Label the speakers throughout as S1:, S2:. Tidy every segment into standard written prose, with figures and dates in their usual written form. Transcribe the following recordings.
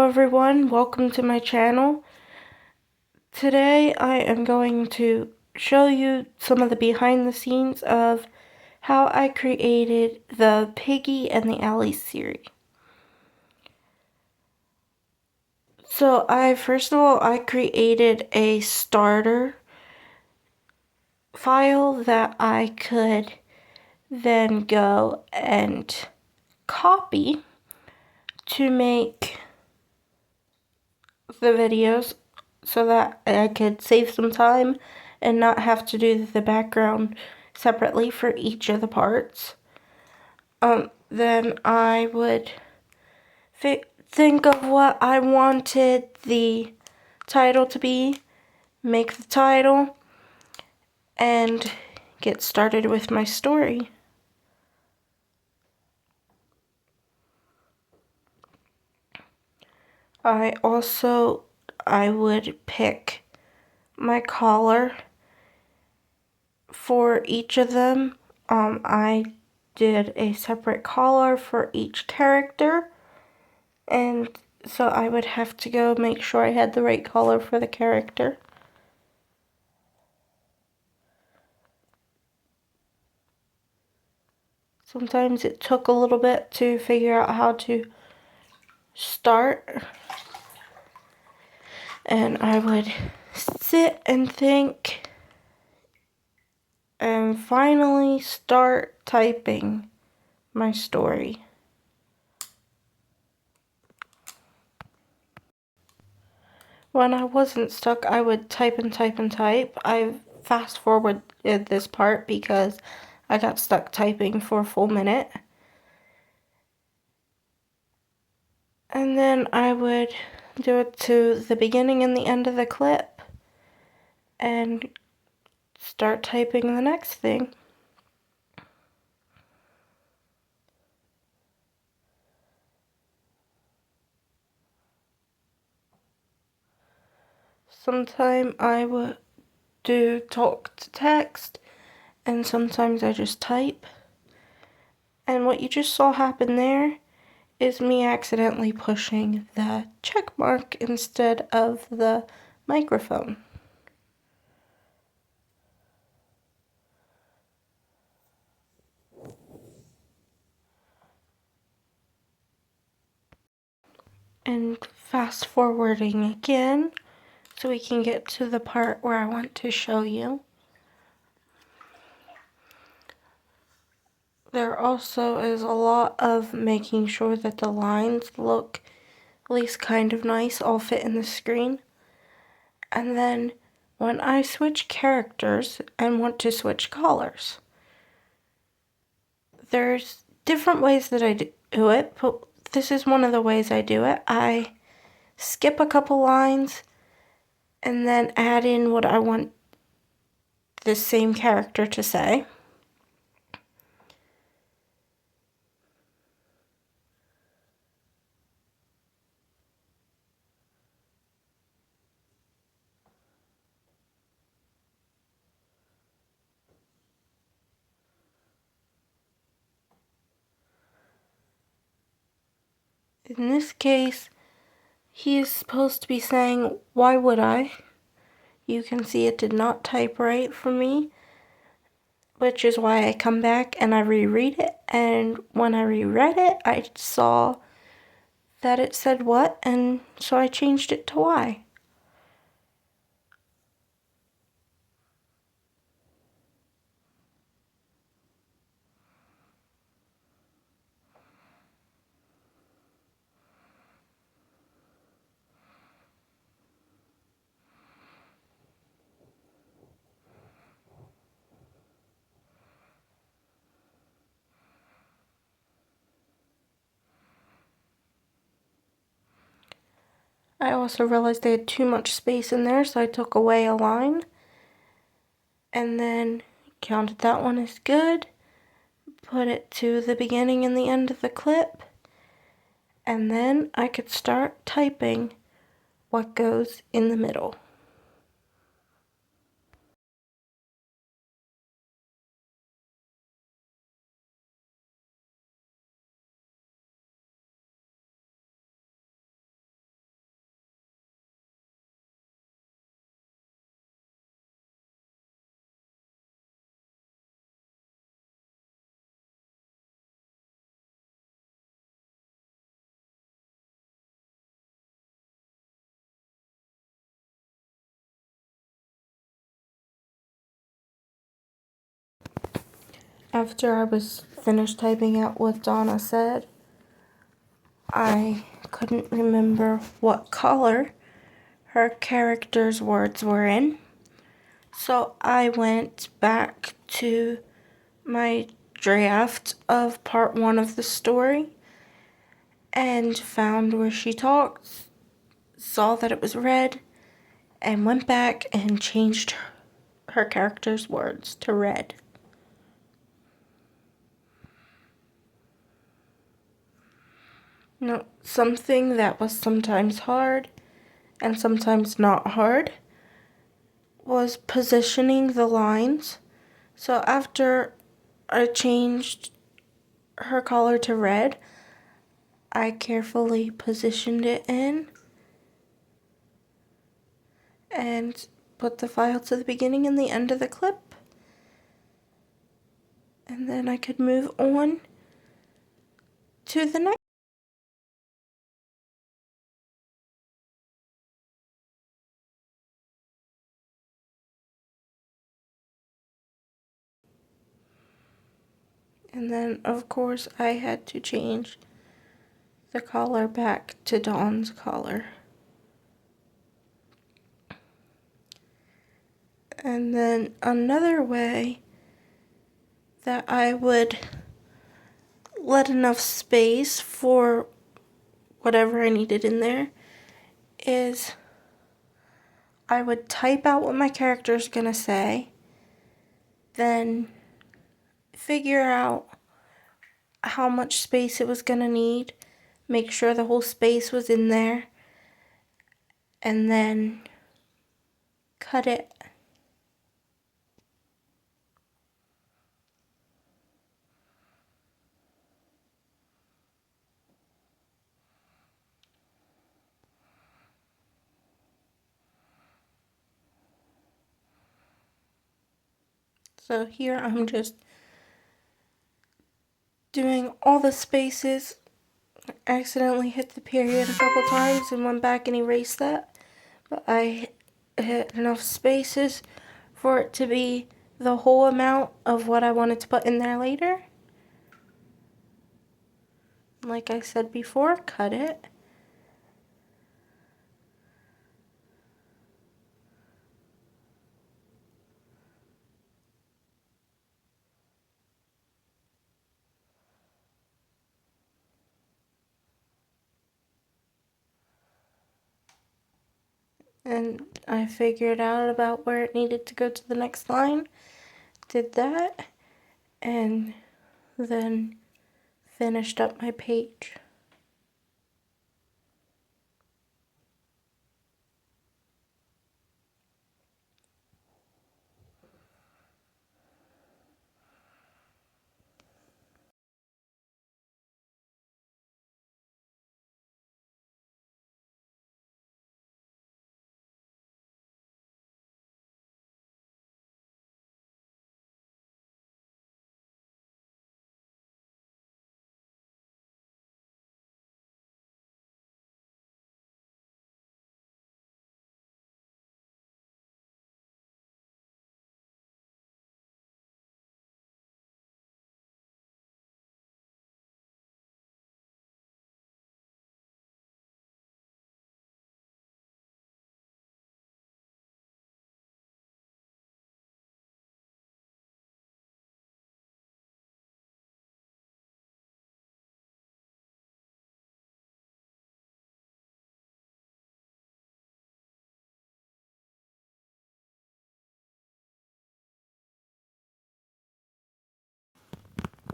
S1: Hello everyone, welcome to my channel. Today I am going to show you some of the behind the scenes of how I created the Piggy and the Elly series. So first of all, I created a starter file that I could then go and copy to make the videos so that I could save some time and not have to do the background separately for each of the parts. Then I would think of what I wanted the title to be, make the title, and get started with my story. I would pick my collar for each of them. I did a separate collar for each character, and so I would have to go make sure I had the right collar for the character. Sometimes it took a little bit to figure out how to start, and I would sit and think and finally start typing my story. When I wasn't stuck, I would type and type and type. I fast forwarded this part because I got stuck typing for a full minute. And then I would do it to the beginning and the end of the clip and start typing the next thing. Sometimes I would do talk to text, and sometimes I just type. And what you just saw happen there is me accidentally pushing the check mark instead of the microphone. And fast forwarding again so we can get to the part where I want to show you. There also is a lot of making sure that the lines look at least kind of nice, all fit in the screen. And then when I switch characters and want to switch colors, there's different ways that I do it, but this is one of the ways I do it. I skip a couple lines and then add in what I want the same character to say. In this case, he is supposed to be saying, "Why would I?" You can see it did not type right for me, which is why I come back and I reread it. And when I reread it, I saw that it said what, and so I changed it to why. I also realized I had too much space in there, so I took away a line and then counted that one as good, put it to the beginning and the end of the clip, and then I could start typing what goes in the middle. After I was finished typing out what Donna said, I couldn't remember what color her character's words were in. So I went back to my draft of part 1 of the story and found where she talked, saw that it was red, and went back and changed her character's words to red. Now, something that was sometimes hard and sometimes not hard was positioning the lines. So after I changed her color to red, I carefully positioned it in and put the file to the beginning and the end of the clip. And then I could move on to the next. And then, of course, I had to change the collar back to Dawn's collar. And then another way that I would let enough space for whatever I needed in there is I would type out what my character's gonna say, then figure out how much space it was gonna need, make sure the whole space was in there, and then cut it. So here I'm just doing all the spaces. I accidentally hit the period a couple times and went back and erased that. But I hit enough spaces for it to be the whole amount of what I wanted to put in there later. Like I said before, cut it. And I figured out about where it needed to go to the next line, did that, and then finished up my page.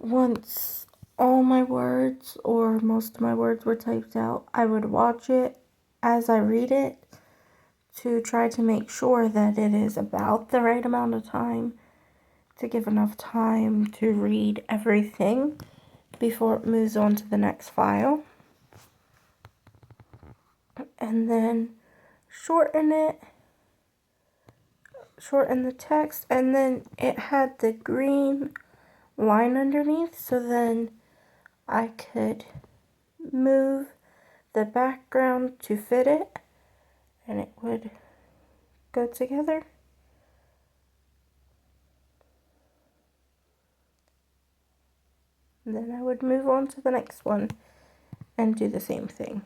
S1: Once all my words or most of my words were typed out, I would watch it as I read it to try to make sure that it is about the right amount of time to give enough time to read everything before it moves on to the next file. And then shorten it, shorten the text, and then it had the green line underneath, so then I could move the background to fit it and it would go together. And then I would move on to the next one and do the same thing.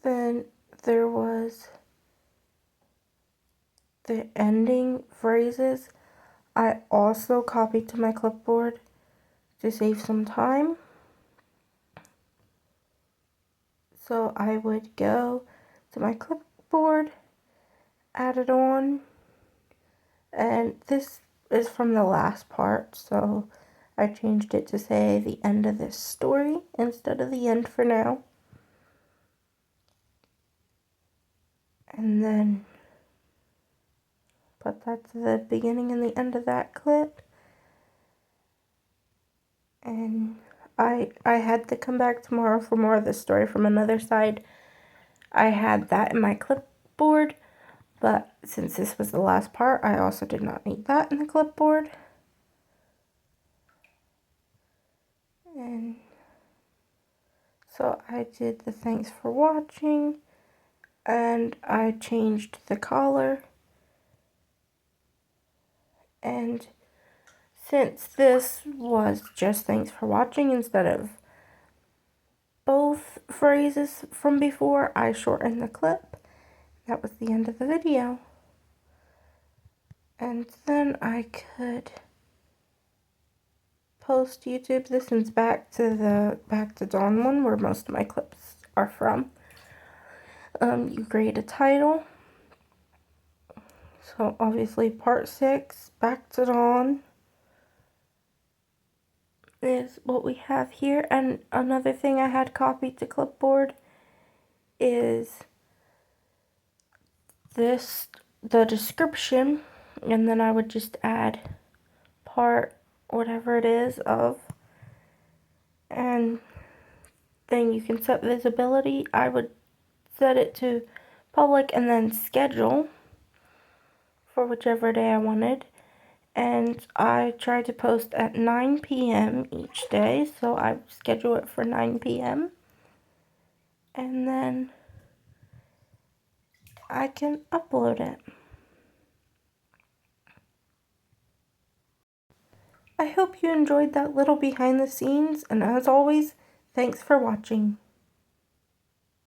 S1: Then there was the ending phrases. I also copied to my clipboard to save some time. So I would go to my clipboard, add it on, and this is from the last part, so I changed it to say the end of this story instead of the end for now. And then put that to the beginning and the end of that clip. And I had to come back tomorrow for more of the story from another side. I had that in my clipboard, but since this was the last part, I also did not need that in the clipboard. And so I did the thanks for watching, and I changed the collar. And since this was just thanks for watching instead of both phrases from before, I shortened the clip. That was the end of the video. And then I could post YouTube. This one's back to Dawn one where most of my clips are from. You create a title. So obviously part 6, back to Dawn, is what we have here. And another thing I had copied to clipboard is the description, and then I would just add part whatever it is of, and then you can set visibility. I would set it to public and then schedule for whichever day I wanted. And I try to post at 9 p.m. each day, so I schedule it for 9 p.m. and then I can upload it. I hope you enjoyed that little behind the scenes, and as always, thanks for watching.